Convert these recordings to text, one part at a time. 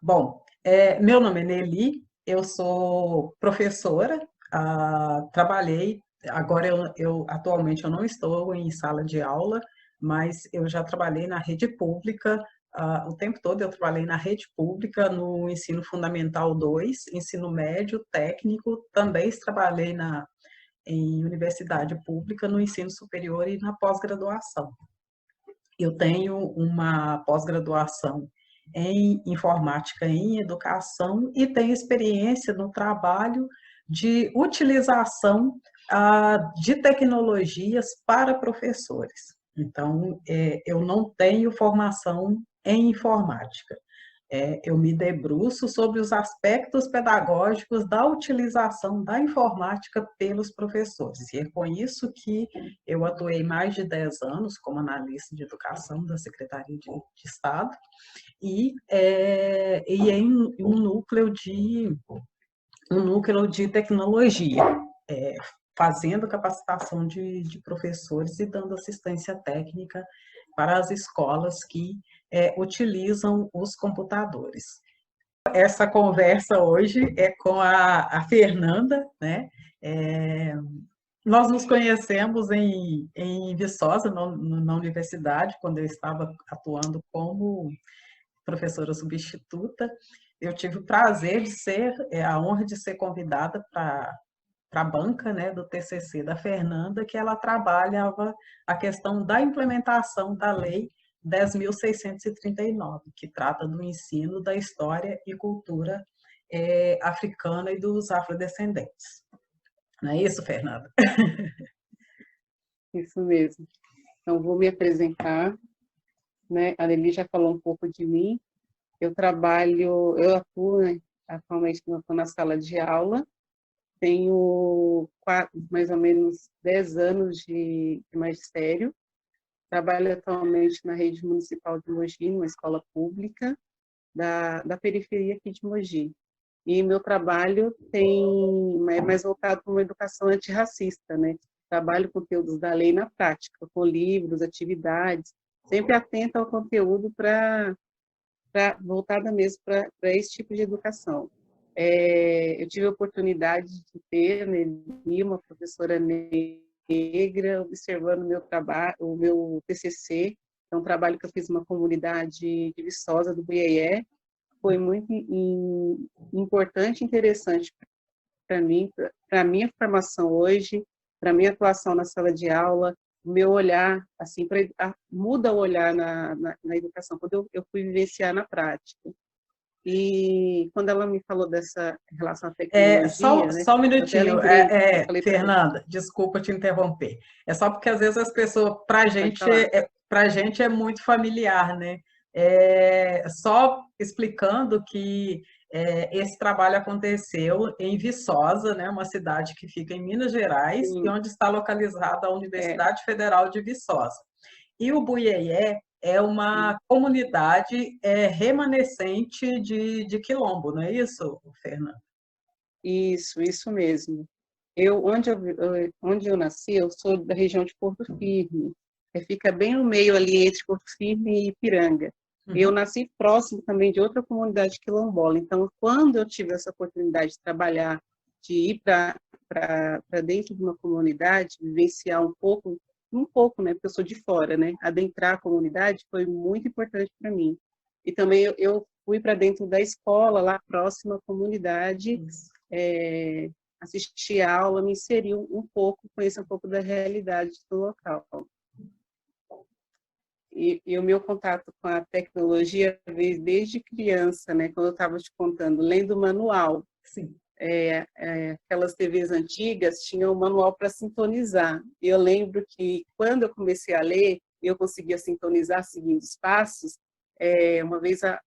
Bom, meu nome é Nelly, eu sou professora, trabalhei, agora atualmente eu não estou em sala de aula, mas eu já trabalhei na rede pública, o tempo todo eu trabalhei na rede pública, no ensino fundamental 2, ensino médio, técnico, também trabalhei em universidade pública, no ensino superior e na pós-graduação. Eu tenho uma pós-graduação em informática em educação e tenho experiência no trabalho de utilização de tecnologias para professores. Então, eu não tenho formação em informática. Eu me debruço sobre os aspectos pedagógicos da utilização da informática pelos professores. E é com isso que eu atuei mais de 10 anos como analista de educação da Secretaria de Estado e em um núcleo de tecnologia, fazendo capacitação de professores e dando assistência técnica para as escolas que utilizam os computadores. Essa conversa hoje é com a Fernanda, né? Nós nos conhecemos em Viçosa, na universidade, quando eu estava atuando como professora substituta. Eu tive o prazer de a honra de ser convidada para a banca, né, do TCC da Fernanda, que ela trabalhava a questão da implementação da Lei 10.639, que trata do ensino da história e cultura africana e dos afrodescendentes. Não é isso, Fernanda? Isso mesmo. Então, vou me apresentar, né? A Nelly já falou um pouco de mim. Eu atuo, né, atualmente na sala de aula, tenho mais ou menos 10 anos de magistério, trabalho atualmente na rede municipal de Mogi, numa escola pública da periferia aqui de Mogi. E meu trabalho é mais voltado para uma educação antirracista, né? Trabalho conteúdos da lei na prática, com livros, atividades, sempre atenta ao conteúdo voltada mesmo para esse tipo de educação. Eu tive a oportunidade de ter, né, uma professora negra observando o meu trabalho, o meu TCC, é um trabalho que eu fiz numa comunidade de Viçosa, do Buiaé. Foi muito importante e interessante para mim, para a minha formação hoje, para a minha atuação na sala de aula, o meu olhar, assim, muda o olhar na educação, quando eu fui vivenciar na prática. E quando ela me falou dessa relação à tecnologia, né, Só um eu até minutinho, lembrei, eu falei para ela. Fernanda, desculpa te interromper. É só porque às vezes as pessoas, Pode falar. para a gente é muito familiar, né? Só explicando que esse trabalho aconteceu em Viçosa, né, uma cidade que fica em Minas Gerais e Sim, onde está localizada a Universidade Federal de Viçosa. E o Buiaé é uma comunidade remanescente de quilombo, não é isso, Fernanda? isso mesmo. Onde eu nasci, eu sou da região de Porto Firme, que fica bem no meio ali entre Porto Firme e Ipiranga. Eu Uhum. nasci próximo também de outra comunidade quilombola, então quando eu tive essa oportunidade de trabalhar, de ir para dentro de uma comunidade, vivenciar um pouco, né, porque eu sou de fora, né, adentrar a comunidade foi muito importante para mim. E também eu fui para dentro da escola, lá próxima à comunidade, assistir a aula, me inseri um pouco, conhecer um pouco da realidade do local. E o meu contato com a tecnologia veio desde criança, né? Quando eu estava te contando, lendo o manual. Sim. Aquelas TVs antigas tinham um manual para sintonizar. E eu lembro que quando eu comecei a ler, eu conseguia sintonizar seguindo os passos. Uma vez a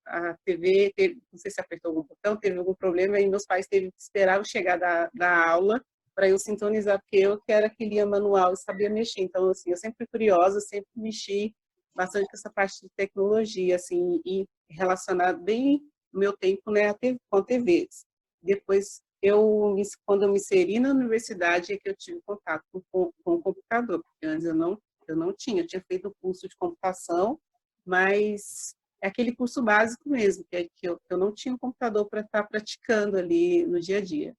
TV, não sei se apertou algum botão, teve algum problema, e meus pais teve que esperar eu chegar da aula para eu sintonizar, porque eu que era que lia manual e sabia mexer. Então, assim, eu sempre fui curiosa, sempre mexi bastante com essa parte de tecnologia, assim, e relacionado bem no meu tempo, né, com TVs. Depois, quando eu me inseri na universidade, é que eu tive contato com o computador, porque antes eu não tinha. Eu tinha feito o curso de computação, mas é aquele curso básico mesmo, que eu não tinha um computador para estar praticando ali no dia a dia.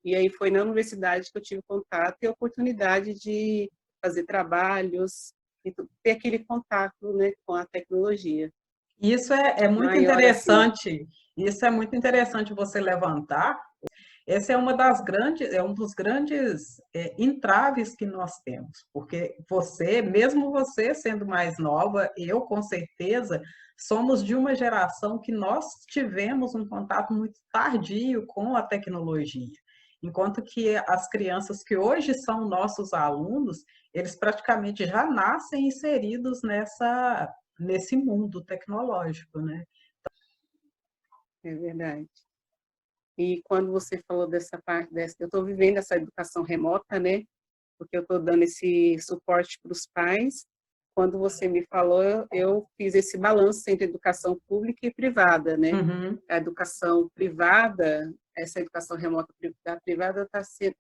E aí foi na universidade que eu tive contato e a oportunidade de fazer trabalhos, e ter aquele contato, né, com a tecnologia. Isso é muito Maior assim. interessante, isso é muito interessante você levantar. Esse é uma das grandes, é um dos grandes entraves que nós temos, porque você, mesmo você sendo mais nova, eu com certeza, somos de uma geração que nós tivemos um contato muito tardio com a tecnologia. Enquanto que as crianças que hoje são nossos alunos, eles praticamente já nascem inseridos nesse mundo tecnológico, né? É verdade. E quando você falou dessa parte, eu estou vivendo essa educação remota, né? Porque eu estou dando esse suporte para os pais. Quando você me falou, eu fiz esse balanço entre educação pública e privada, né? Uhum. A educação privada, essa educação remota da privada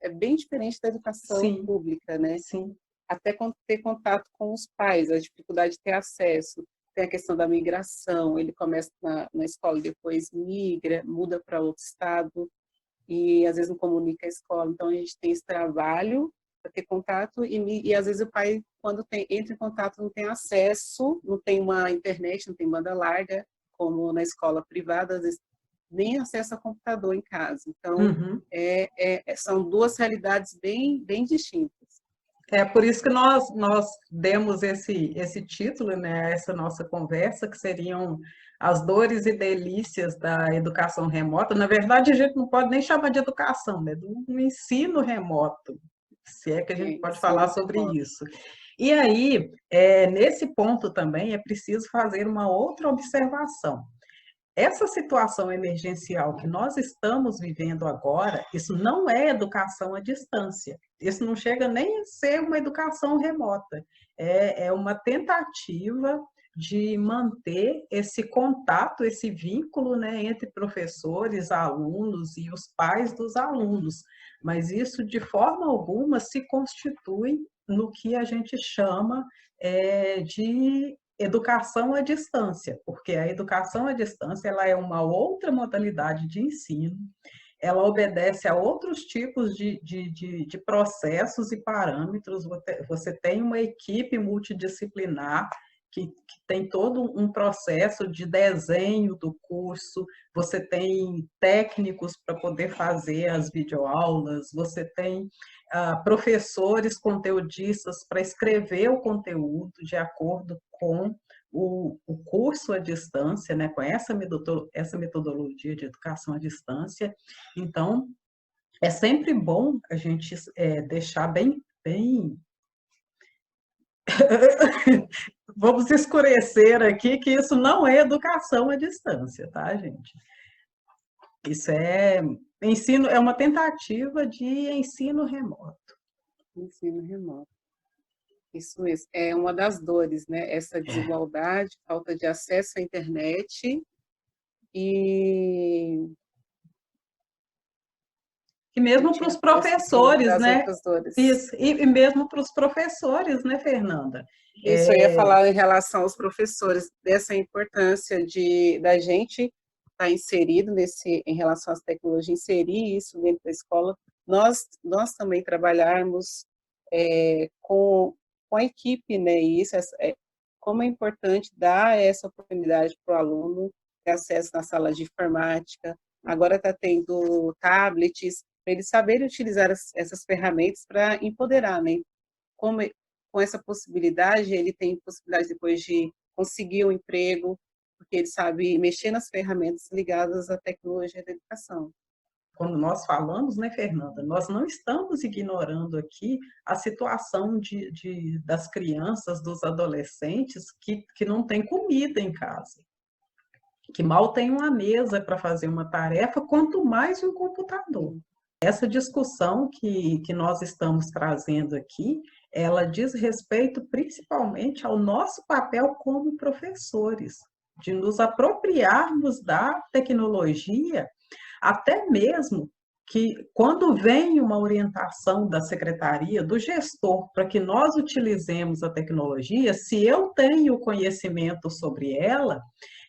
é bem diferente da educação Sim, pública, né? sim. Até ter contato com os pais, a dificuldade de ter acesso. Tem a questão da migração, ele começa na escola, depois migra, muda para outro estado, e às vezes não comunica a escola. Então, a gente tem esse trabalho para ter contato, e às vezes o pai, quando entra em contato, não tem acesso, não tem uma internet, não tem banda larga, como na escola privada, às vezes nem acesso a computador em casa. Então, Uhum. são duas realidades bem, bem distintas. É por isso que nós demos esse título, né, a essa nossa conversa, que seriam as dores e delícias da educação remota. Na verdade, a gente não pode nem chamar de educação, né, do ensino remoto, se é que a gente pode falar Ensino sobre remoto. isso. E aí, nesse ponto também, é preciso fazer uma outra observação. Essa situação emergencial que nós estamos vivendo agora, isso não é educação à distância. Isso não chega nem a ser uma educação remota. É uma tentativa de manter esse contato, esse vínculo, né, entre professores, alunos e os pais dos alunos. Mas isso, de forma alguma, se constitui no que a gente chama de educação à distância, porque a educação à distância ela é uma outra modalidade de ensino, ela obedece a outros tipos de processos e parâmetros. Você tem uma equipe multidisciplinar que tem todo um processo de desenho do curso, você tem técnicos para poder fazer as videoaulas, você tem professores conteudistas para escrever o conteúdo de acordo com o curso à distância, né, com essa metodologia de educação à distância. Então, é sempre bom a gente deixar bem vamos escurecer aqui que isso não é educação à distância, tá, gente? Isso é uma tentativa de ensino remoto. Ensino remoto. Isso mesmo. É uma das dores, né? Essa desigualdade, falta de acesso à internet e E mesmo para os eu esqueci o nome professores, das né? outras dores. Isso, e mesmo para os professores, né, Fernanda? Isso eu ia falar em relação aos professores, dessa importância da gente estar inserido em relação às tecnologias, inserir isso dentro da escola. Nós também trabalharmos com a equipe, né? E isso como é importante dar essa oportunidade para o aluno ter acesso na sala de informática. Agora está tendo tablets, para eles saberem utilizar essas ferramentas para empoderar, né? Com essa possibilidade, ele tem possibilidade depois de conseguir um emprego, porque ele sabe mexer nas ferramentas ligadas à tecnologia da educação. Quando nós falamos, né, Fernanda, nós não estamos ignorando aqui a situação das crianças, dos adolescentes que não têm comida em casa, que mal têm uma mesa para fazer uma tarefa, quanto mais um computador. Essa discussão que nós estamos trazendo aqui, ela diz respeito principalmente ao nosso papel como professores, de nos apropriarmos da tecnologia, até mesmo que quando vem uma orientação da secretaria, do gestor, para que nós utilizemos a tecnologia, se eu tenho conhecimento sobre ela,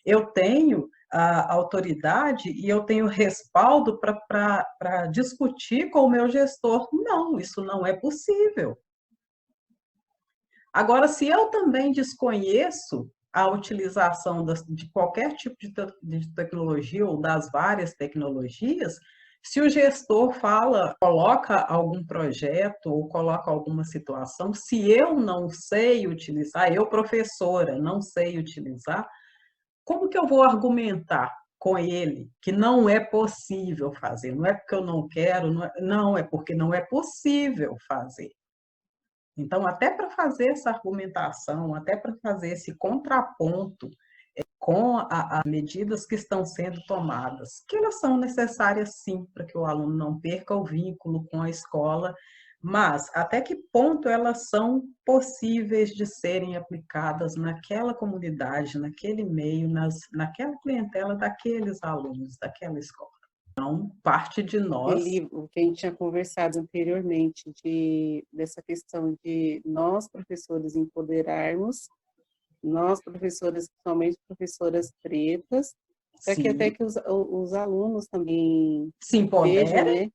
eu tenho a autoridade e eu tenho respaldo para discutir com o meu gestor. Não, isso não é possível. Agora, se eu também desconheço a utilização de qualquer tipo de tecnologia ou das várias tecnologias, se o gestor fala, coloca algum projeto ou coloca alguma situação, se eu não sei utilizar, eu, professora, não sei utilizar, como que eu vou argumentar com ele que não é possível fazer? Não é porque eu não quero, não, é porque não é possível fazer. Então, até para fazer essa argumentação, até para fazer esse contraponto com as medidas que estão sendo tomadas, que elas são necessárias sim, para que o aluno não perca o vínculo com a escola, mas até que ponto elas são possíveis de serem aplicadas naquela comunidade, naquele meio, naquela clientela daqueles alunos, daquela escola. Então, parte de nós. O que a gente tinha conversado anteriormente, dessa questão de nós, professores, empoderarmos, nós, professoras, principalmente professoras pretas, para que até Sim, que os alunos também se vejam, empoderem. né,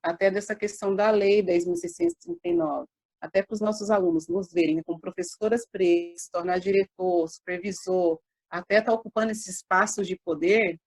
até dessa questão da lei 10.639, até para os nossos alunos nos verem, né, como professoras pretas, se tornar diretor, supervisor, até estar ocupando esses espaços de poder,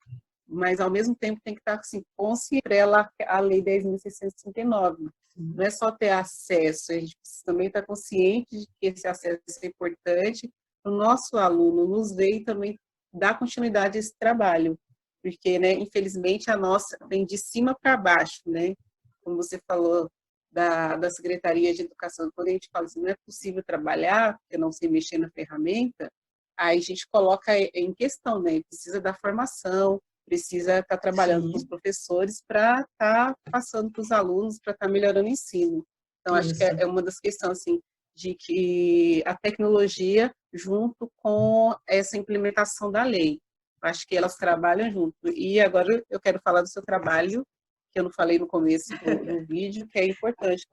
mas ao mesmo tempo tem que estar assim, consciente para ela a lei 10.639. Não é só ter acesso, a gente precisa também estar consciente de que esse acesso é importante para o nosso aluno nos ver e também dar continuidade a esse trabalho, porque, né, infelizmente, a nossa vem de cima para baixo, né? Como você falou da Secretaria de Educação, quando a gente fala assim, não é possível trabalhar, porque eu não sei mexer na ferramenta, aí a gente coloca em questão, né? Precisa da formação, precisa estar trabalhando com os Sim, professores para estar passando para os alunos, para estar melhorando o ensino. Então, acho que isso. é uma das questões, assim, de que a tecnologia, junto com essa implementação da lei, acho que elas trabalham junto. E agora eu quero falar do seu trabalho, que eu não falei no começo do vídeo, que é importante.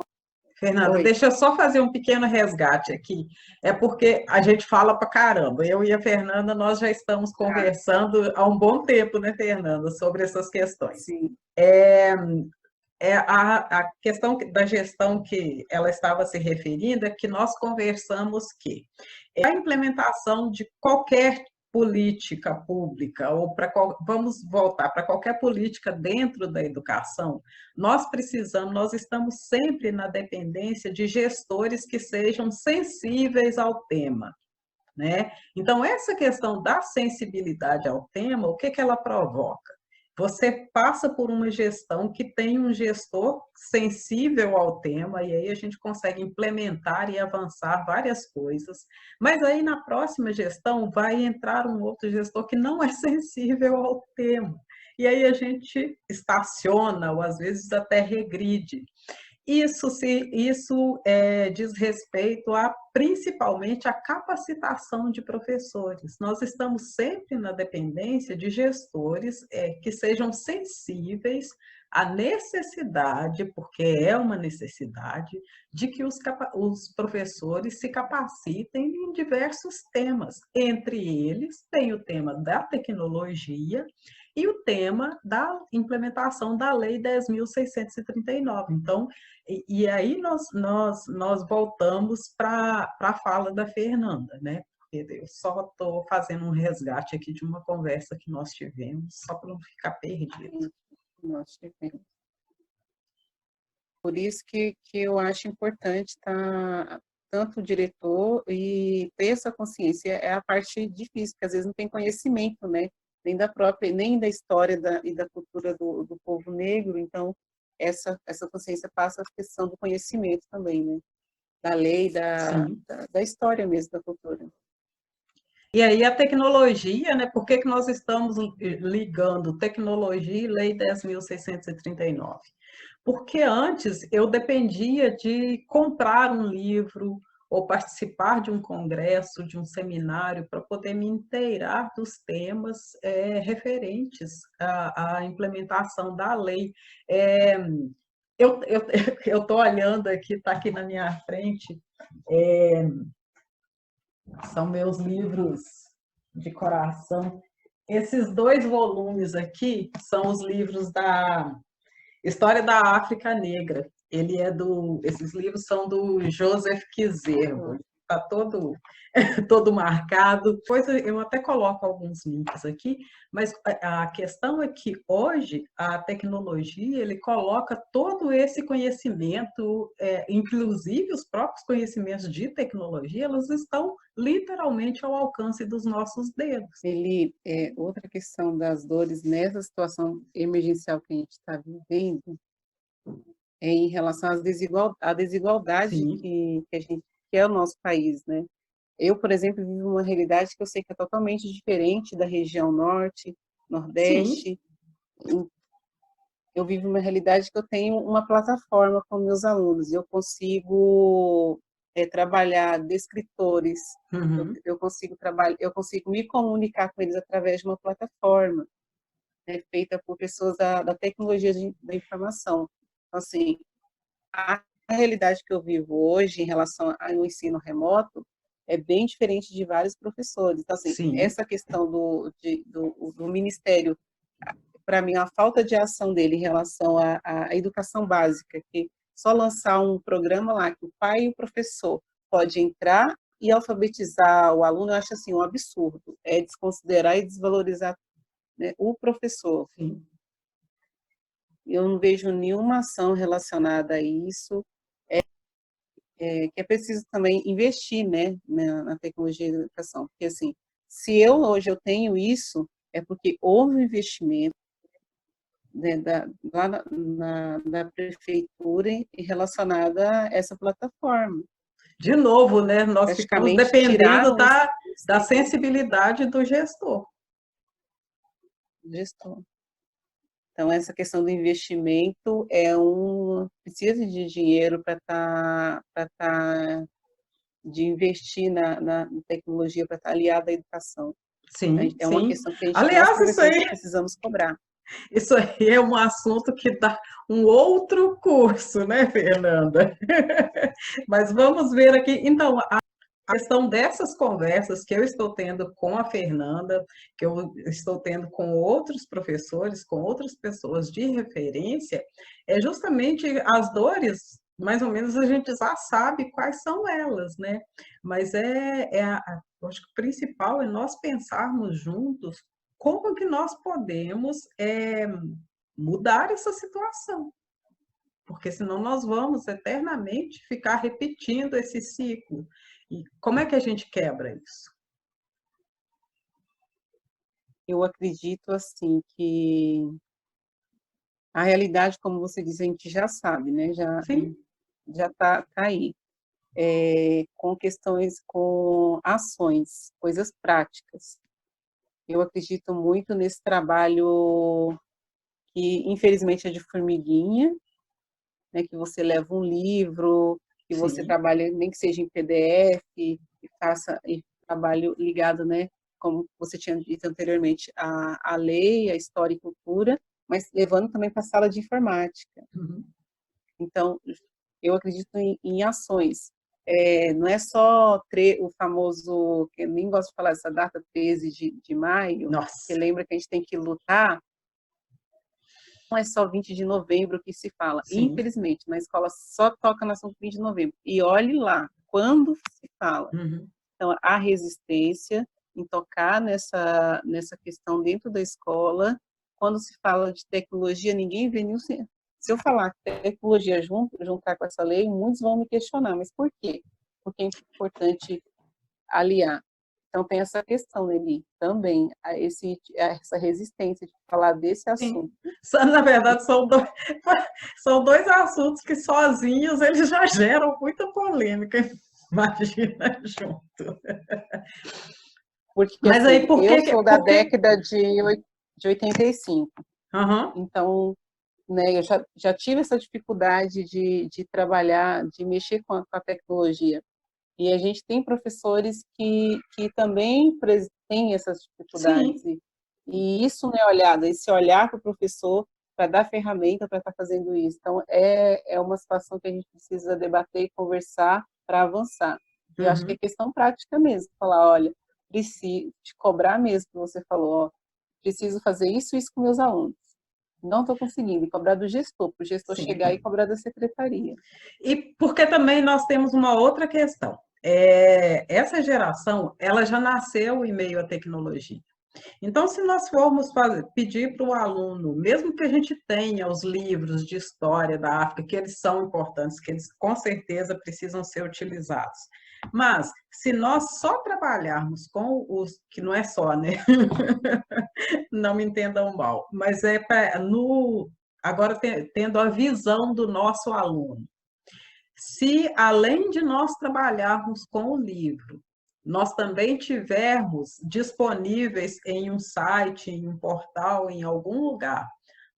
Fernanda, Oi. deixa eu só fazer um pequeno resgate aqui. É porque a gente fala pra caramba. Eu e a Fernanda, nós já estamos Ah, conversando há um bom tempo, né, Fernanda, sobre essas questões. sim. A questão da gestão que ela estava se referindo é que nós conversamos que a implementação de qualquer política pública, ou vamos voltar para qualquer política dentro da educação, nós estamos sempre na dependência de gestores que sejam sensíveis ao tema, né? Então, essa questão da sensibilidade ao tema, o que ela provoca? Você passa por uma gestão que tem um gestor sensível ao tema, e aí a gente consegue implementar e avançar várias coisas, mas aí na próxima gestão vai entrar um outro gestor que não é sensível ao tema. E aí a gente estaciona, ou às vezes até regride. Isso diz respeito a, principalmente, a capacitação de professores. Nós estamos sempre na dependência de gestores que sejam sensíveis à necessidade, porque é uma necessidade, de que os professores se capacitem em diversos temas. Entre eles, tem o tema da tecnologia e o tema da implementação da Lei 10.639. Então, aí nós voltamos para a fala da Fernanda, né? Porque eu só estou fazendo um resgate aqui de uma conversa que nós tivemos, só para não ficar perdido. Nós tivemos. Por isso que eu acho importante tanto o diretor e ter essa consciência. É a parte difícil, porque às vezes não tem conhecimento, né? Nem da história e da cultura do povo negro. Então, essa consciência passa a questão do conhecimento também, né? Da lei, Sim. da história mesmo, da cultura. E aí a tecnologia, né? Por que nós estamos ligando tecnologia e Lei 10.639? Porque antes eu dependia de comprar um livro ou participar de um congresso, de um seminário, para poder me inteirar dos temas referentes à implementação da lei. É, eu estou olhando aqui, está aqui na minha frente, são meus livros de coração. Esses dois volumes aqui são os livros da História da África Negra. Esses livros são do Joseph Kizerbo. Está todo marcado. Depois eu até coloco alguns links aqui, mas a questão é que hoje a tecnologia ele coloca todo esse conhecimento, inclusive os próprios conhecimentos de tecnologia, elas estão literalmente ao alcance dos nossos dedos. Outra questão das dores nessa situação emergencial que a gente está vivendo é em relação à desigualdade que é o nosso país, né? Eu, por exemplo, vivo uma realidade que eu sei que é totalmente diferente da região norte, nordeste. Sim. Eu vivo uma realidade que eu tenho uma plataforma com meus alunos, eu consigo trabalhar descritores, eu consigo me comunicar com eles através de uma plataforma, né, feita por pessoas da tecnologia da informação. Então, assim, a realidade que eu vivo hoje em relação ao ensino remoto é bem diferente de vários professores. Então, assim, Sim. Essa questão do Ministério, para mim, a falta de ação dele em relação à educação básica, que só lançar um programa lá que o pai e o professor pode entrar e alfabetizar o aluno, eu acho assim um absurdo. É desconsiderar e desvalorizar, né, o professor. Sim. Eu não vejo nenhuma ação relacionada a isso. Que é preciso também investir, né, na tecnologia da educação. Porque, assim, se hoje eu tenho isso, é porque houve um investimento, né, lá da prefeitura relacionada a essa plataforma. De novo, né, nós ficamos dependendo da sensibilidade do gestor. Então, essa questão do investimento precisa de dinheiro para de investir na tecnologia, para estar aliada à educação. Sim, é uma questão que aliás, nós professores precisamos cobrar. Isso aí é um assunto que dá um outro curso, né, Fernanda? Mas vamos ver aqui. Então, a questão dessas conversas que eu estou tendo com a Fernanda, que eu estou tendo com outros professores, com outras pessoas de referência, é justamente as dores, mais ou menos a gente já sabe quais são elas, né? Mas eu acho que o principal é nós pensarmos juntos como que nós podemos mudar essa situação, porque senão nós vamos eternamente ficar repetindo esse ciclo. E como é que a gente quebra isso? Eu acredito, assim, que a realidade, como você diz, a gente já sabe, né? Já está aí. Com ações, coisas práticas. Eu acredito muito nesse trabalho que, infelizmente, é de formiguinha, né? Que você leva um livro, que você trabalha, nem que seja em PDF, e trabalho ligado, né? Como você tinha dito anteriormente, a lei, a história e cultura, mas levando também para a sala de informática. Então, eu acredito em ações. Não é só o famoso, que eu nem gosto de falar essa data, 13 de maio, que lembra que a gente tem que lutar. Não é só 20 de novembro que se fala. Infelizmente, na escola só toca no assunto 20 de novembro. E olhe lá, quando se fala. Então, há resistência em tocar nessa questão dentro da escola. Quando se fala de tecnologia, ninguém vê nenhum... Se eu falar tecnologia juntar com essa lei, muitos vão me questionar, mas por quê? Porque é importante aliar. Então, tem essa questão, Nelly, também, essa resistência de falar desse assunto. Na verdade, são dois assuntos que sozinhos eles já geram muita polêmica. Imagina junto. Porque, mas assim, aí, eu sou da década de 85. Então, né, eu já tive essa dificuldade de trabalhar, de mexer com a tecnologia. E a gente tem professores que também têm essas dificuldades. E isso não é olhado, esse olhar para o professor para dar ferramenta para estar fazendo isso. Então, é uma situação que a gente precisa debater e conversar para avançar. E eu acho que é questão prática mesmo, falar, olha, preciso te cobrar mesmo, que você falou, ó, preciso fazer isso e isso com meus alunos. Não estou conseguindo, e cobrar do gestor, para o gestor Sim. chegar e cobrar da secretaria. E porque também nós temos uma outra questão. Essa geração, ela já nasceu em meio à tecnologia. Então, se nós formos pedir para o aluno, mesmo que a gente tenha os livros de história da África, que eles são importantes, que eles com certeza precisam ser utilizados, mas se nós só trabalharmos com os, que não é só, né? Não me entendam mal, mas agora tendo a visão do nosso aluno. Se, além de nós trabalharmos com o livro, nós também tivermos disponíveis em um site, em um portal, em algum lugar,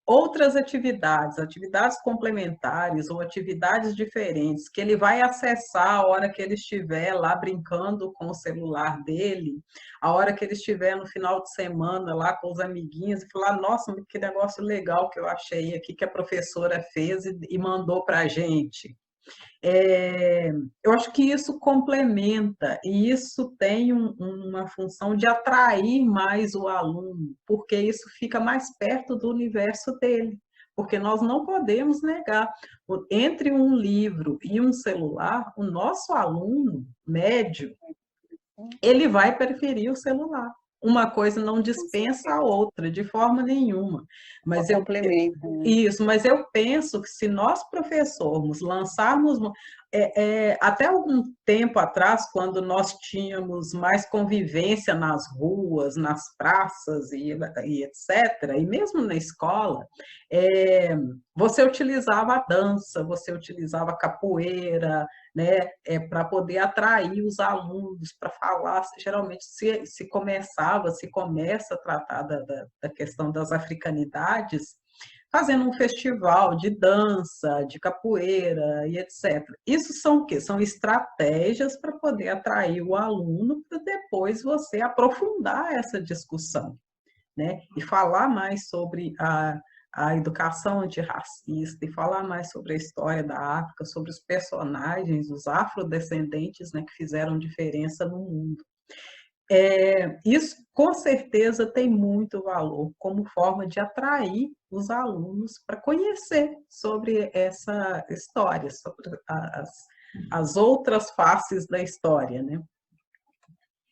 outras atividades, atividades complementares ou atividades diferentes, que ele vai acessar a hora que ele estiver lá brincando com o celular dele, a hora que ele estiver no final de semana lá com os amiguinhos, e falar, nossa, que negócio legal que eu achei aqui, que a professora fez e mandou para a gente. Eu acho que isso complementa e isso tem uma função de atrair mais o aluno, porque isso fica mais perto do universo dele. Porque nós não podemos negar, entre um livro e um celular, o nosso aluno médio, ele vai preferir o celular. Uma coisa não dispensa a outra, de forma nenhuma. Mas complementa. Isso, mas eu penso que se nós, professores, lançarmos. Até algum tempo atrás, quando nós tínhamos mais convivência nas ruas, nas praças e etc., e mesmo na escola, você utilizava a dança, você utilizava a capoeira, né, para poder atrair os alunos para falar. Geralmente se começa a tratar da questão das africanidades fazendo um festival de dança, de capoeira e etc. Isso são o quê? São estratégias para poder atrair o aluno para depois você aprofundar essa discussão, né? E falar mais sobre a educação antirracista, e falar mais sobre a história da África, sobre os personagens, os afrodescendentes, né, que fizeram diferença no mundo. Isso, com certeza, tem muito valor como forma de atrair os alunos para conhecer sobre essa história, sobre as outras faces da história, né?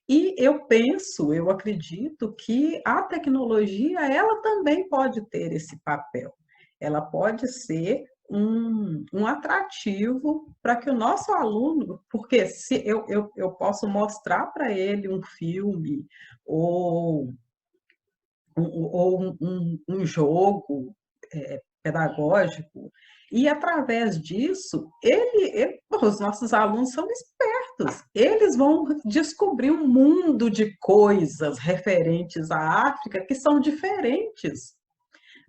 E eu acredito que a tecnologia, ela também pode ter esse papel. Ela pode ser um atrativo para que o nosso aluno, porque se eu posso mostrar para ele um filme ou um jogo pedagógico, e através disso, os nossos alunos são espertos, eles vão descobrir um mundo de coisas referentes à África que são diferentes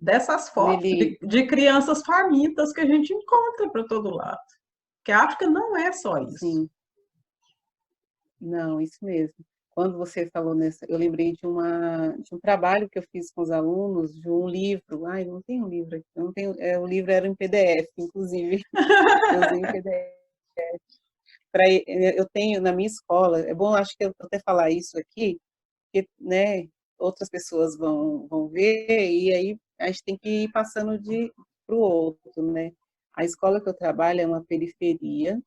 dessas fotos de crianças famintas que a gente encontra para todo lado. Porque a África não é só isso. Sim. Não, isso mesmo. Quando você falou nessa, eu lembrei de um trabalho que eu fiz com os alunos, de um livro. Ai, não tem um livro aqui, não tenho, o livro era em PDF, inclusive. Eu usei em PDF. Eu tenho na minha escola, é bom, acho que eu até falar isso aqui, porque, né, outras pessoas vão ver, e aí a gente tem que ir passando para o outro, né? A escola que eu trabalho é uma periferia.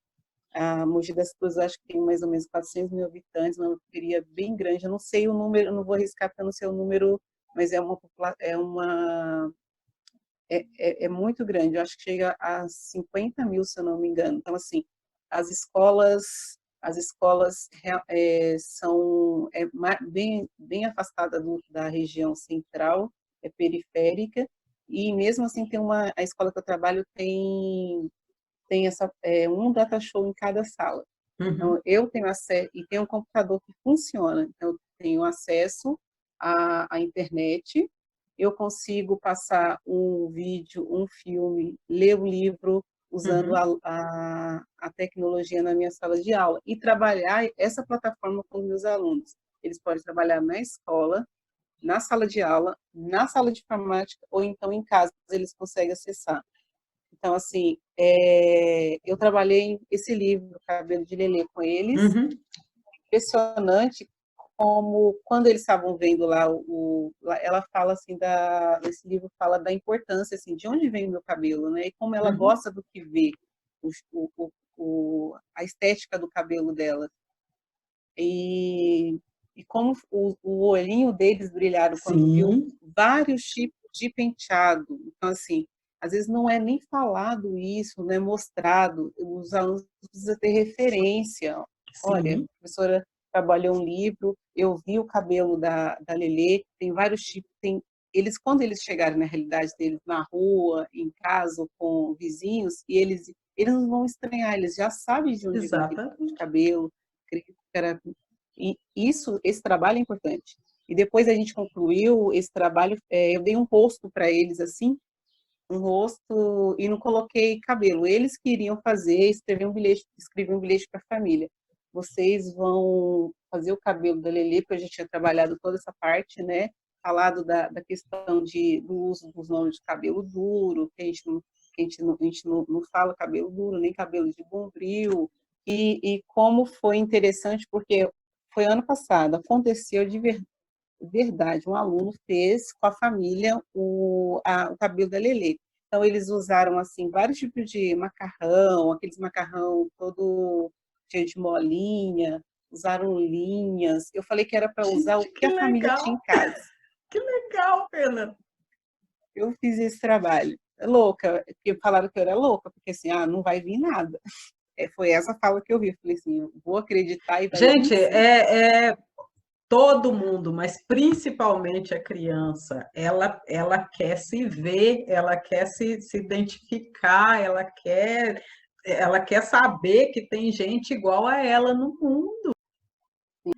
A Mogi das Cruzes, acho que tem mais ou menos 400 mil habitantes, uma periferia bem grande. Eu não sei o número, eu não vou arriscar porque eu não sei o número, mas é muito grande. Eu acho que chega a 50 mil, se eu não me engano. Então, assim, as escolas são bem afastadas da região central, é periférica, e mesmo assim a escola que eu trabalho tem um data show em cada sala. Uhum. Então, eu tenho acesso, e tem um computador que funciona, então eu tenho acesso à internet, eu consigo passar um vídeo, um filme, ler um livro, usando a tecnologia na minha sala de aula, e trabalhar essa plataforma com os meus alunos. Eles podem trabalhar na escola, na sala de aula, na sala de informática, ou então em casa, eles conseguem acessar. Então, assim, eu trabalhei esse livro, Cabelo de Lelê, com eles. Impressionante como quando eles estavam vendo lá, ela fala assim, esse livro fala da importância, assim, de onde vem o meu cabelo, né? E como ela Uhum. gosta do que vê, a estética do cabelo dela. E, e como o olhinho deles brilharam quando viu Sim, vários tipos de penteado. Então, assim, às vezes não é nem falado isso, não é mostrado. Os alunos precisam ter referência. Olha, a sim, professora trabalhou um livro, eu vi o cabelo da Lelê, tem vários tipos, eles, quando eles chegarem na realidade deles, na rua, em casa, ou com vizinhos, e eles não vão estranhar, eles já sabem de onde vem aquele tipo de exatamente. cabelo, e esse trabalho é importante. E depois a gente concluiu esse trabalho, eu dei um rosto para eles, assim, um rosto, e não coloquei cabelo. Eles queriam fazer, escrever um bilhete para a família. Vocês vão fazer o cabelo da Lelê, porque eu já tinha trabalhado toda essa parte, né? Falado da questão do uso dos nomes de cabelo duro, que a gente não fala cabelo duro, nem cabelo de bombril, e como foi interessante, porque foi ano passado, aconteceu de verdade, um aluno fez com a família o cabelo da Lelê. Então, eles usaram, assim, vários tipos de macarrão, aqueles macarrão todo cheio de molinha, usaram linhas. Eu falei que era para usar o Gente, que a família tinha em casa. que legal, Fernanda. Eu fiz esse trabalho. É louca, porque falaram que eu era louca, porque assim, não vai vir nada. Foi essa fala que eu vi. Eu falei assim, eu vou acreditar e vai vir Gente, sim. é todo mundo, mas principalmente a criança, ela quer se ver, ela quer se identificar, ela quer saber que tem gente igual a ela no mundo. O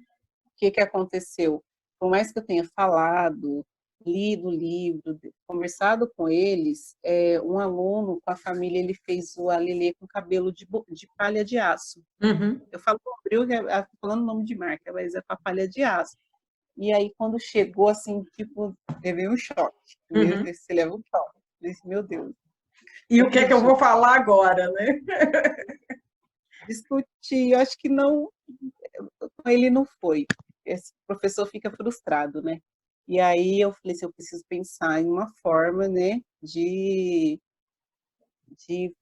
que aconteceu? Por mais que eu tenha falado, lido o livro, conversado com eles, um aluno com a família, ele fez o alelê com cabelo de palha de aço. Uhum, Eu falo bombril, falando o nome de marca, mas é com a palha de aço. E aí, quando chegou, assim, tipo, levei um choque. Meu uhum. Deus, você leva um choque. Eu disse, meu Deus, E não o que é que eu vou acredito. falar agora, né? Discuti, eu acho que não, com ele não foi. Esse professor fica frustrado, né? E aí eu falei assim, eu preciso pensar em uma forma, né, de, de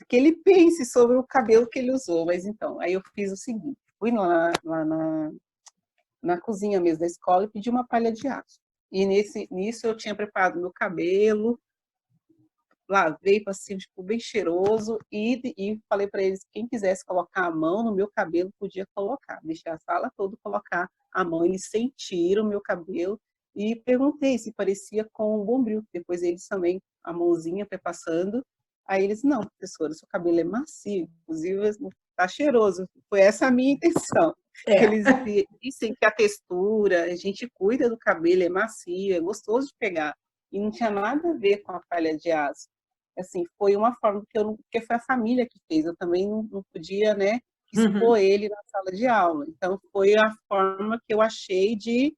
que ele pense sobre o cabelo que ele usou. Mas então, aí eu fiz o seguinte, fui lá na cozinha mesmo da escola e pedi uma palha de aço. E nisso eu tinha preparado meu cabelo, lavei, passei, tipo, bem cheiroso e falei para eles que quem quisesse colocar a mão no meu cabelo podia colocar, deixar a sala toda colocar a mão. Eles sentiram o meu cabelo e perguntei se parecia com o bombril. Depois eles também, a mãozinha foi passando. Aí eles, não, professora, seu cabelo é macio, inclusive está cheiroso. Foi essa a minha intenção. Que É. eles dissem que a textura, a gente cuida do cabelo, é macio, é gostoso de pegar. E não tinha nada a ver com a palha de aço. Assim, foi uma forma porque foi a família que fez, eu também não podia, né, expor Uhum. ele na sala de aula. Então, foi a forma que eu achei de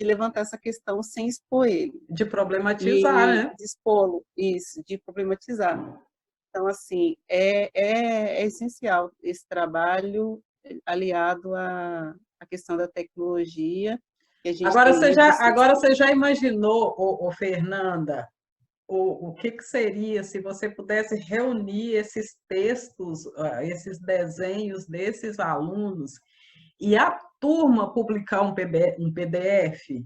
levantar essa questão sem expor ele. De problematizar, E né? de expô-lo, isso, de problematizar. Então, assim, é essencial esse trabalho aliado à questão da tecnologia, que a gente Agora tem você livros já, agora extensivos. você já imaginou, Fernanda, o que seria se você pudesse reunir esses textos, esses desenhos desses alunos e a turma publicar um PDF?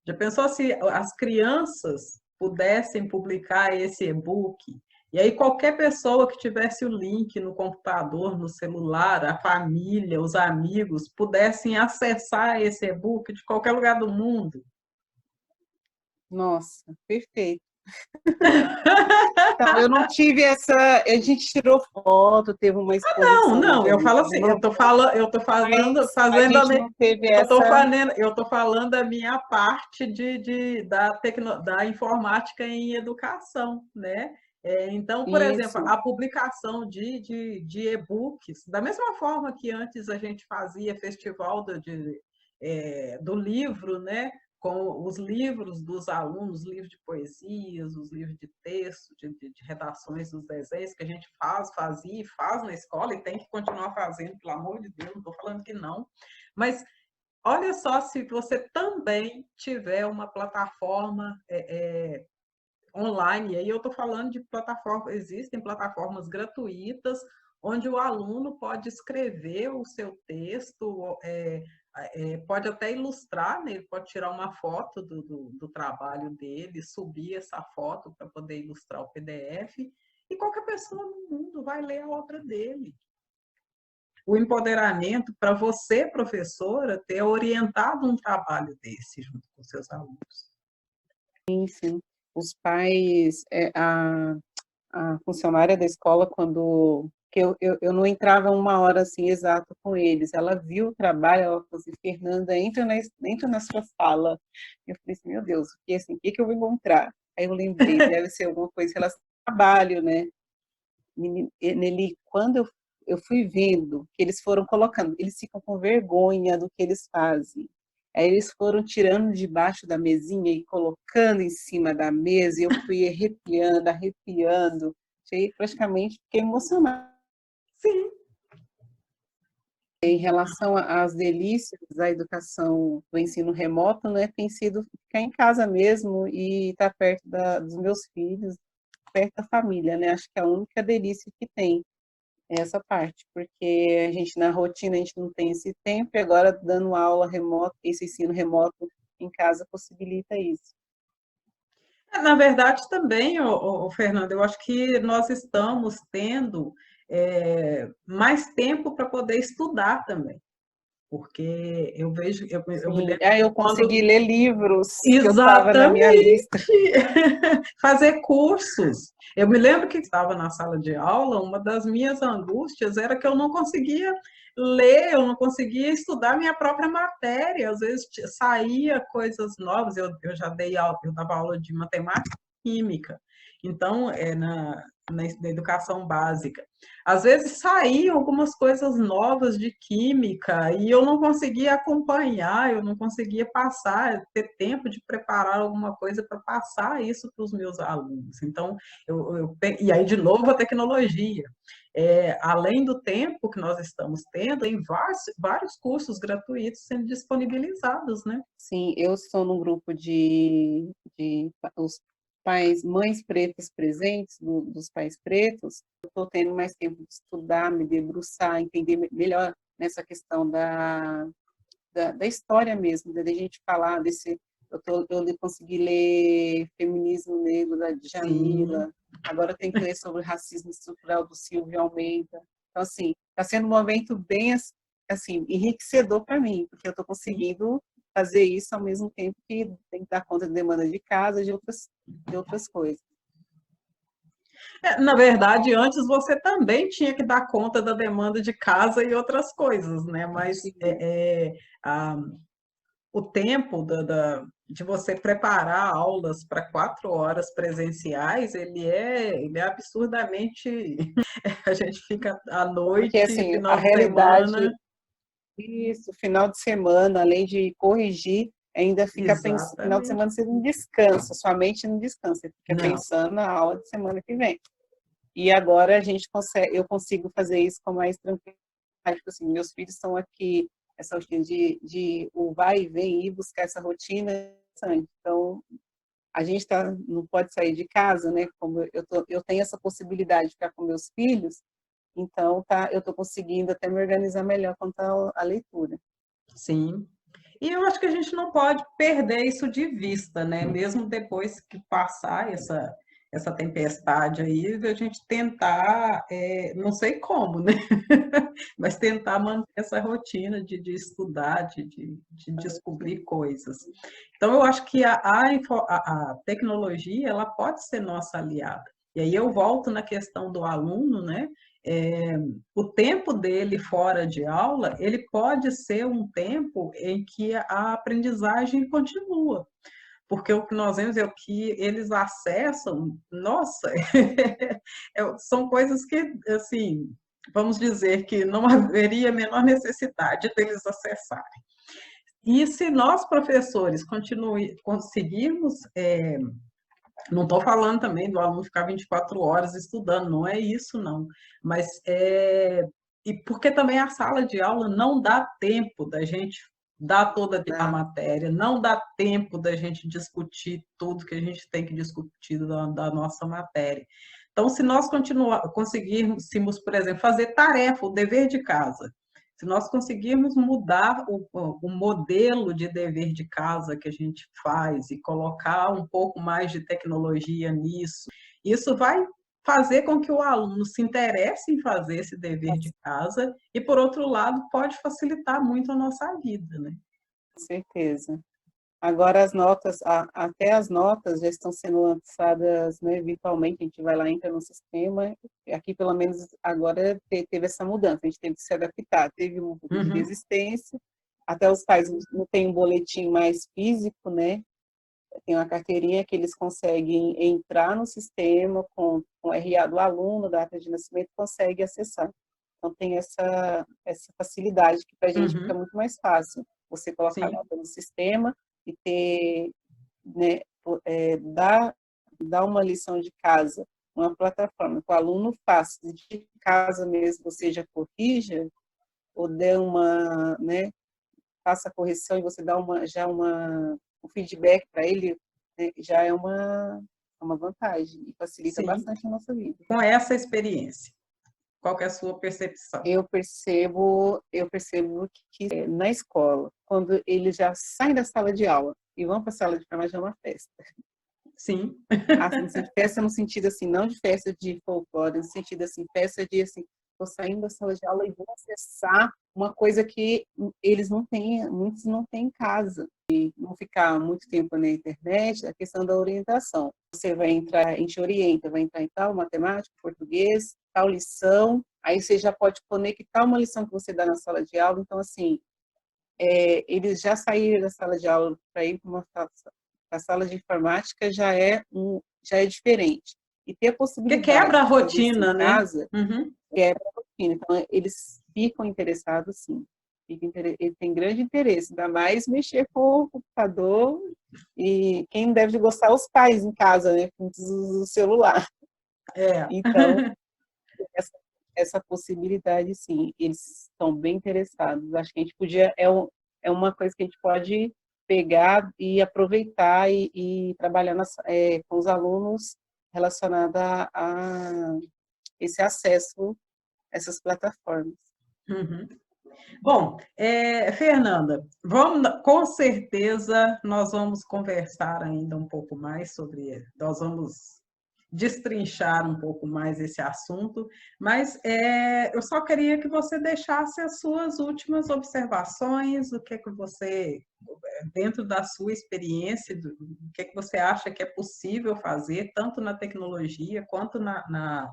Já pensou se as crianças pudessem publicar esse e-book? E aí qualquer pessoa que tivesse o link no computador, no celular, a família, os amigos, pudessem acessar esse e-book de qualquer lugar do mundo. Nossa, perfeito. Então, eu não tive essa. A gente tirou foto, teve uma Não, exposição na não, eu falo Bienal de assim, Mamãe, eu tô falando, mas a gente não teve essa. eu tô falando a minha parte da informática em educação, né? Então, por exemplo, Isso, a publicação de e-books, da mesma forma que antes a gente fazia festival do livro, né? Com os livros dos alunos, livros de poesias, os livros de texto, de redações dos desenhos que a gente fazia e faz na escola e tem que continuar fazendo, pelo amor de Deus, não estou falando que não. Mas olha só se você também tiver uma plataforma online, e aí eu estou falando de plataformas, existem plataformas gratuitas, onde o aluno pode escrever o seu texto, pode até ilustrar, né? Ele pode tirar uma foto do trabalho dele, subir essa foto para poder ilustrar o PDF, e qualquer pessoa no mundo vai ler a obra dele. O empoderamento para você, professora, ter orientado um trabalho desse junto com seus alunos. Sim, sim. Os pais, a funcionária da escola, quando que eu não entrava uma hora assim exato com eles, ela viu o trabalho, ela falou assim, Fernanda, entra na sua sala. Eu falei assim, meu Deus, o que eu vou encontrar? Aí eu lembrei, deve ser alguma coisa relacionada ao trabalho, né? Nele, quando eu fui vendo que eles foram colocando, eles ficam com vergonha do que eles fazem. Aí eles foram tirando debaixo da mesinha e colocando em cima da mesa, e eu fui arrepiando, arrepiando, praticamente fiquei emocionada. Sim. Em relação às delícias da educação do ensino remoto, né, tem sido ficar em casa mesmo e estar perto dos meus filhos, perto da família, né? Acho que é a única delícia que tem é essa parte, porque a gente na rotina a gente não tem esse tempo e agora dando aula remota, esse ensino remoto em casa possibilita isso. Na verdade, também, Fernando, eu acho que nós estamos tendo mais tempo para poder estudar também, porque eu vejo, eu me Sim, lembro aí eu quando... consegui ler livros que eu estava na minha Exatamente! lista. Fazer cursos. Eu me lembro que estava na sala de aula, uma das minhas angústias era que eu não conseguia ler, eu não conseguia estudar minha própria matéria. Às vezes saía coisas novas, eu já dei aula, eu dava aula de matemática e química. Então, na educação básica. Às vezes saíam algumas coisas novas de química e eu não conseguia acompanhar, eu não conseguia passar, ter tempo de preparar alguma coisa para passar isso para os meus alunos. Então, e aí, de novo, a tecnologia. Além do tempo que nós estamos tendo, tem vários cursos gratuitos sendo disponibilizados, né? Sim, eu estou num grupo de os pais, mães pretas presentes, dos pais pretos. Eu estou tendo mais tempo de estudar, me debruçar, entender melhor nessa questão da história mesmo, da gente falar desse... Eu consegui ler Feminismo Negro, da Sim. Djamila, agora eu tenho que ler sobre racismo estrutural do Silvio Almeida. Então, assim, está sendo um momento bem assim, enriquecedor para mim, porque eu estou conseguindo fazer isso ao mesmo tempo que tem que dar conta de demanda de casa, de outras coisas. Na verdade, antes você também tinha que dar conta da demanda de casa e outras coisas, né? Mas o tempo de você preparar aulas para 4 horas presenciais, ele é absurdamente... A gente fica à Porque, noite, assim, a final de realidade, semana... isso, final de semana, além de corrigir, ainda fica pensando, final de Exatamente. semana você não descansa, sua mente não descansa, você fica Não. pensando na aula de semana que vem. E agora eu consigo fazer isso com mais tranquilidade, porque, assim, meus filhos estão aqui, essa rotina de o vai e vem, ir buscar essa rotina, então a gente não pode sair de casa, né? Como eu tenho essa possibilidade de ficar com meus filhos, então eu estou conseguindo até me organizar melhor quanto à leitura. Sim. E eu acho que a gente não pode perder isso de vista, né? Mesmo depois que passar essa tempestade aí, a gente tentar, não sei como, né? Mas tentar manter essa rotina de estudar, de descobrir coisas. Então, eu acho que a tecnologia, ela pode ser nossa aliada. E aí eu volto na questão do aluno, né? O tempo dele fora de aula, ele pode ser um tempo em que a aprendizagem continua, porque o que nós vemos é o que eles acessam, nossa, são coisas que, assim, vamos dizer que não haveria a menor necessidade deles acessarem. E se nós, professores, conseguirmos não estou falando também do aluno ficar 24 horas estudando, não é isso, não. Mas e porque também a sala de aula não dá tempo da gente dá toda a Dá. matéria, não dá tempo da gente discutir tudo que a gente tem que discutir da nossa matéria. Então, se nós conseguirmos, por exemplo, fazer tarefa, o dever de casa, se nós conseguirmos mudar o modelo de dever de casa que a gente faz e colocar um pouco mais de tecnologia nisso, isso vai fazer com que o aluno se interesse em fazer esse dever de casa e, por outro lado, pode facilitar muito a nossa vida, né? Com certeza. Agora as notas, até as notas já estão sendo lançadas, né, virtualmente, a gente vai lá, entra no sistema, aqui pelo menos agora teve essa mudança, a gente teve que se adaptar, teve um pouco de Uhum, resistência, até os pais não têm um boletim mais físico, né, tem uma carteirinha que eles conseguem entrar no sistema com o RA do aluno, data de nascimento, consegue acessar. Então tem essa facilidade que para a gente fica uhum, muito mais fácil, você colocar a sim, nota no sistema e ter, né, dar uma lição de casa, uma plataforma que o aluno faça de casa mesmo, você já corrija, ou dê uma, né, faça a correção e você dá um feedback para ele, né, já é uma vantagem e facilita sim. bastante a nossa vida. Com essa experiência, qual que é a sua percepção? Eu percebo que na escola, quando eles já saem da sala de aula e vão para a sala de enfermagem, é uma festa. Sim. Assim, festa no sentido assim, não de festa de folclore, no sentido assim, festa de assim, estou saindo da sala de aula e vou acessar uma coisa que eles não têm, muitos não têm em casa. E não ficar muito tempo na internet, a questão da orientação. Você vai entrar, a gente orienta, vai entrar em tal matemática, português, tal lição, aí você já pode conectar uma lição que você dá na sala de aula. Então, assim, eles já saíram da sala de aula para ir para a sala de informática já é diferente. E ter a Porque quebra possibilidade a de fazer isso em rotina, né? casa Uhum. quebra a rotina. Então, eles ficam interessados, sim. Ele tem grande interesse, ainda mais mexer com o computador. E quem deve gostar é os pais em casa, né? Com o celular. É. Então, essa, essa possibilidade, sim, eles estão bem interessados. Acho que a gente podia, é uma coisa que a gente pode pegar e aproveitar e trabalhar com os alunos relacionada a esse acesso a essas plataformas. Uhum. Bom, Fernanda, com certeza nós vamos conversar ainda um pouco mais nós vamos destrinchar um pouco mais esse assunto, mas eu só queria que você deixasse as suas últimas observações, o que é que você, dentro da sua experiência, o que é que você acha que é possível fazer, tanto na tecnologia quanto na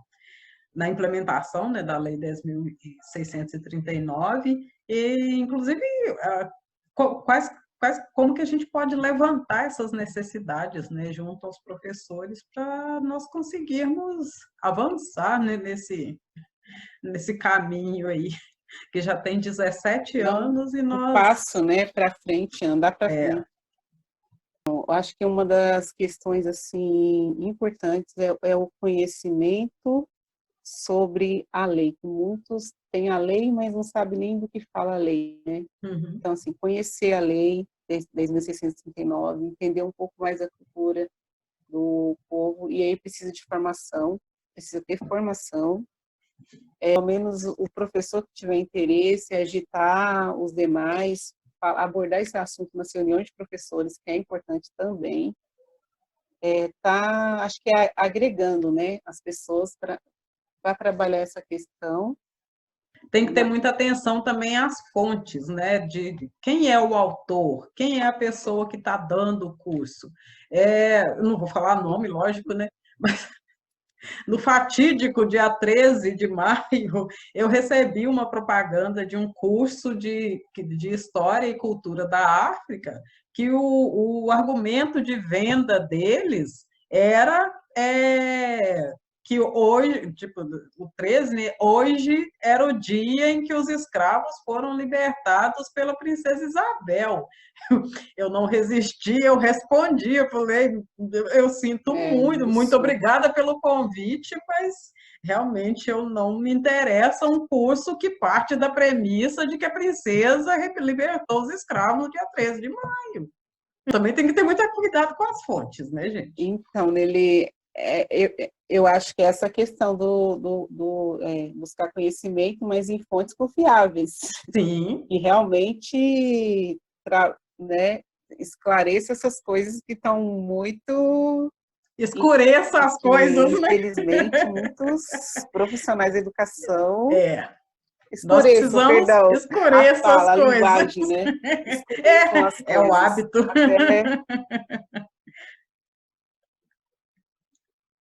implementação, né, da Lei 10.639, e, inclusive, como que a gente pode levantar essas necessidades, né, junto aos professores para nós conseguirmos avançar, né, nesse caminho aí, que já tem 17 Não, anos e um nós... passo, né, para frente, andar para frente. Eu acho que uma das questões assim importantes é o conhecimento sobre a lei. Muitos têm a lei, mas não sabem nem do que fala a lei, né? Uhum, Então, assim, conhecer a lei de 10.639, entender um pouco mais a cultura do povo, e aí precisa de formação, precisa ter formação. Ao menos o professor que tiver interesse, agitar os demais, abordar esse assunto nas reuniões de professores, que é importante também, acho que agregando, né, as pessoas para trabalhar essa questão. tem que ter muita atenção também às fontes, né? De quem é o autor, quem é a pessoa que está dando o curso. Eu não vou falar nome, lógico, né? Mas no fatídico dia 13 de maio, eu recebi uma propaganda de um curso de História e Cultura da África, que o argumento de venda deles era que hoje, tipo, o 13, né, hoje era o dia em que os escravos foram libertados pela princesa Isabel. Eu não resisti, eu respondi, eu falei, eu sinto muito, muito Isso, obrigada pelo convite, mas realmente eu não me interessa um curso que parte da premissa de que a princesa libertou os escravos no dia 13 de maio. Também tem que ter muito cuidado com as fontes, né, gente? Então, nele, eu acho que essa questão buscar conhecimento, mas em fontes confiáveis, Sim. e realmente, né, esclareça essas coisas que estão muito... Escureça as coisas, né? Infelizmente, muitos profissionais da educação Nós escureçam, precisamos perdão, a escurecer as fala, a coisas. linguagem, né? Escureçam as É o coisas. hábito. Até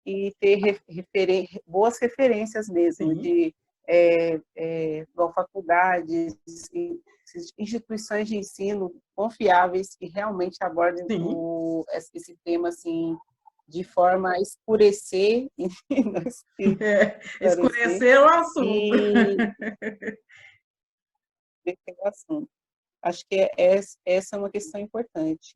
e ter boas referências mesmo, Sim. de igual faculdades, instituições de ensino confiáveis que realmente abordem Sim. esse tema assim, de forma a escurecer, Escurecer o assunto. e esse o assunto. Acho que essa é uma questão importante,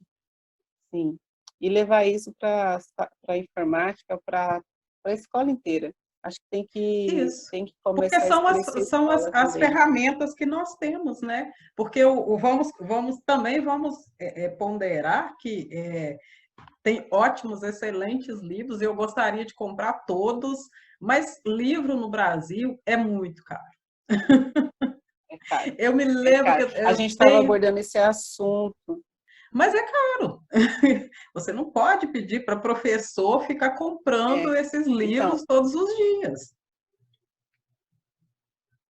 sim. E levar isso para a informática, para a escola inteira. Acho que Isso. tem que Porque começar a são escurecer a são escola as também. ferramentas que nós temos, né? Porque vamos ponderar que tem ótimos, excelentes livros, e eu gostaria de comprar todos, mas livro no Brasil é muito caro. É caro, Eu me é lembro que caro. A eu gente estava tenho, abordando esse assunto. mas é caro. Você não pode pedir para professor ficar comprando É. esses Então, livros todos os dias,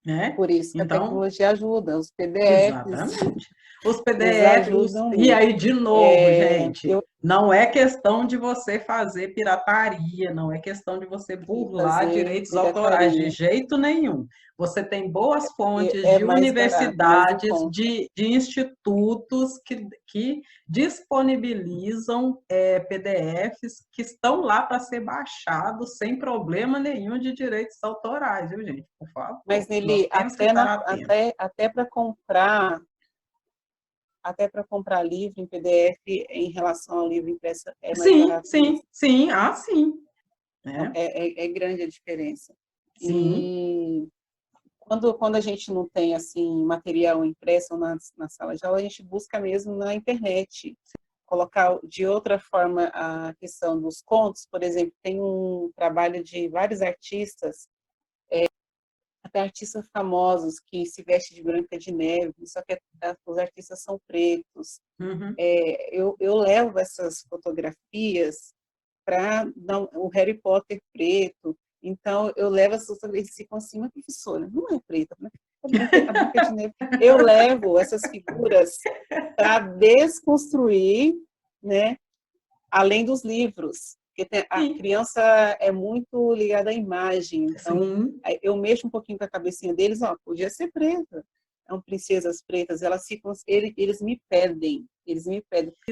né? por isso que a Então, tecnologia ajuda, os PDFs, exatamente. Os eles PDFs, ajudam e muito. aí, de novo, gente, Eu não é questão de você fazer pirataria, não é questão de você fui burlar fazer direitos autorais, de pirataria. jeito nenhum. Você tem boas fontes É de mais barato, mais em universidades, conta. de institutos que disponibilizam PDFs que estão lá para ser baixados sem problema nenhum de direitos autorais, viu, gente? Por Mas favor, nós nele, temos que estar atentos. até para comprar livro em PDF em relação ao livro impresso é mais Sim, barato sim, mesmo. sim, sim. Então, Né? é grande a diferença. Sim, E quando a gente não tem assim material impresso na sala de aula, a gente busca mesmo na internet. Colocar de outra forma a questão dos contos, por exemplo, tem um trabalho de vários artistas, até artistas famosos que se vestem de Branca de Neve, só que os artistas são pretos. uhum. Eu levo essas fotografias para o Harry Potter preto. Então, eu levo essas fotografias e ficam assim, mas professora, não é preta, né? A Branca de Neve. Eu levo essas figuras para desconstruir, né? Além dos livros, porque a Sim, criança é muito ligada à imagem, então sim, eu mexo um pouquinho com a cabecinha deles, ó, podia ser preta, são princesas pretas, elas ficam, eles eles me pedem. Isa.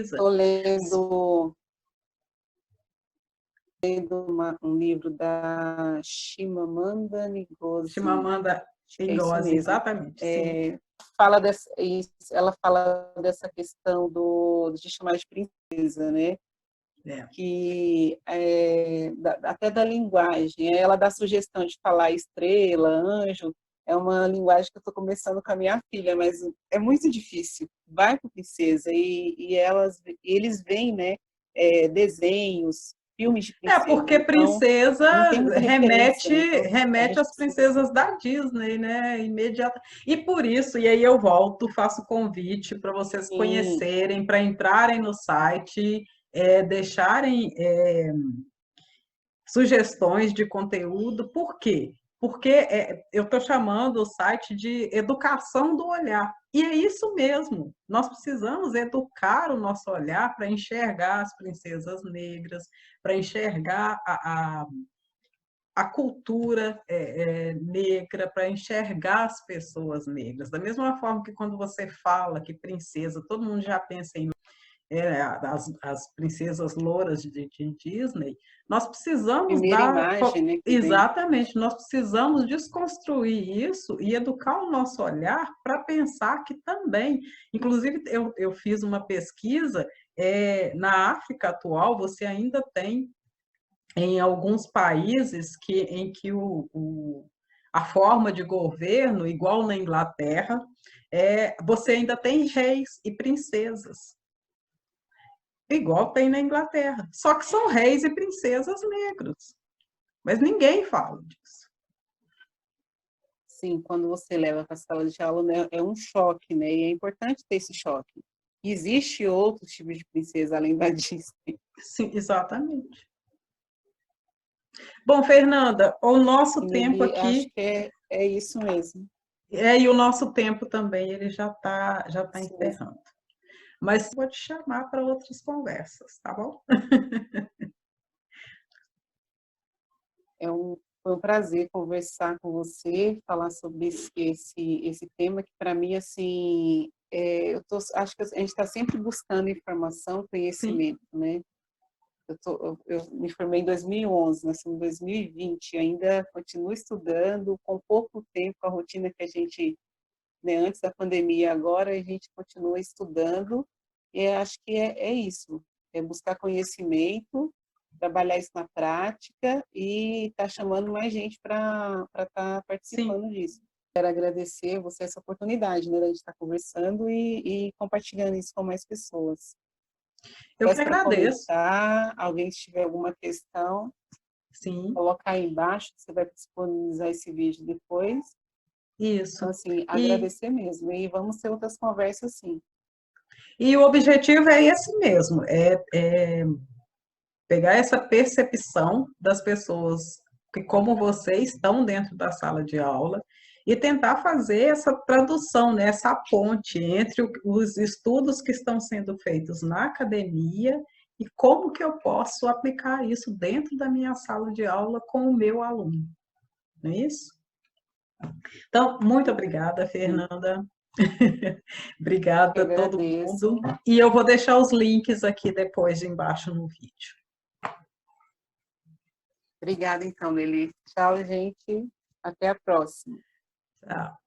Estou lendo um livro da Chimamanda Ngozi, Chimamanda acho que é isso Ngozi, mesmo. exatamente, sim. Ela fala dessa questão de chamar de princesa, né? É. Que até da linguagem, ela dá sugestão de falar estrela, anjo, é uma linguagem que eu estou começando com a minha filha, mas é muito difícil. Vai com princesa e eles veem, né, desenhos, filmes de princesa, Porque então princesa não tem muita referência, então a remete gente às precisa assim. princesas da Disney, né? Imediata. E por isso, e aí eu volto, faço convite para vocês Sim, conhecerem, para entrarem no site, deixarem sugestões de conteúdo. Por quê? Porque eu estou chamando o site de educação do olhar. E é isso mesmo. Nós precisamos educar o nosso olhar para enxergar as princesas negras, para enxergar a cultura negra, para enxergar as pessoas negras. Da mesma forma que quando você fala que princesa, todo mundo já pensa em as princesas louras de Disney, nós precisamos primeira dar. imagem, né, que vem. Exatamente, nós precisamos desconstruir isso e educar o nosso olhar para pensar que também. Inclusive, eu fiz uma pesquisa, na África atual, você ainda tem em alguns países em que a forma de governo, igual na Inglaterra, você ainda tem reis e princesas, igual tem na Inglaterra. Só que são reis e princesas negros. Mas ninguém fala disso. Sim, quando você leva para a sala de aula, né, é um choque, né? E é importante ter esse choque. Existe outros tipos de princesa além da Disney. Sim, exatamente. Bom, Fernanda, o nosso tempo E acho aqui, que é isso mesmo. e o nosso tempo também, ele já tá Sim, encerrando. Mas vou te chamar para outras conversas, tá bom? foi um prazer conversar com você, falar sobre esse tema que para mim assim, acho que a gente está sempre buscando informação, Sim, conhecimento, né? Eu me formei em 2011, nós estamos em 2020, ainda continuo estudando, com pouco tempo, a rotina que a gente, né, antes da pandemia, agora a gente continua estudando, e acho que é isso, é buscar conhecimento, trabalhar isso na prática e estar chamando mais gente para estar sim. participando disso. Quero agradecer a você essa oportunidade, né, de a gente estar conversando e compartilhando isso com mais pessoas. Eu que Peço para agradeço. comentar, alguém se tiver alguma questão, Sim, colocar aí embaixo, você vai disponibilizar esse vídeo depois. Então, isso. assim, E, agradecer mesmo. E vamos ter outras conversas, sim. e o objetivo é esse mesmo, pegar essa percepção das pessoas que, como você, estão dentro da sala de aula e tentar fazer essa tradução, né, essa ponte entre os estudos que estão sendo feitos na academia e como que eu posso aplicar isso dentro da minha sala de aula com o meu aluno, não é isso? Então, muito obrigada, Sim, Fernanda. eu Obrigada a todo agradeço. mundo. E eu vou deixar os links aqui depois embaixo no vídeo. Obrigada, então, Lili. Tchau, gente. Até a próxima. Tchau.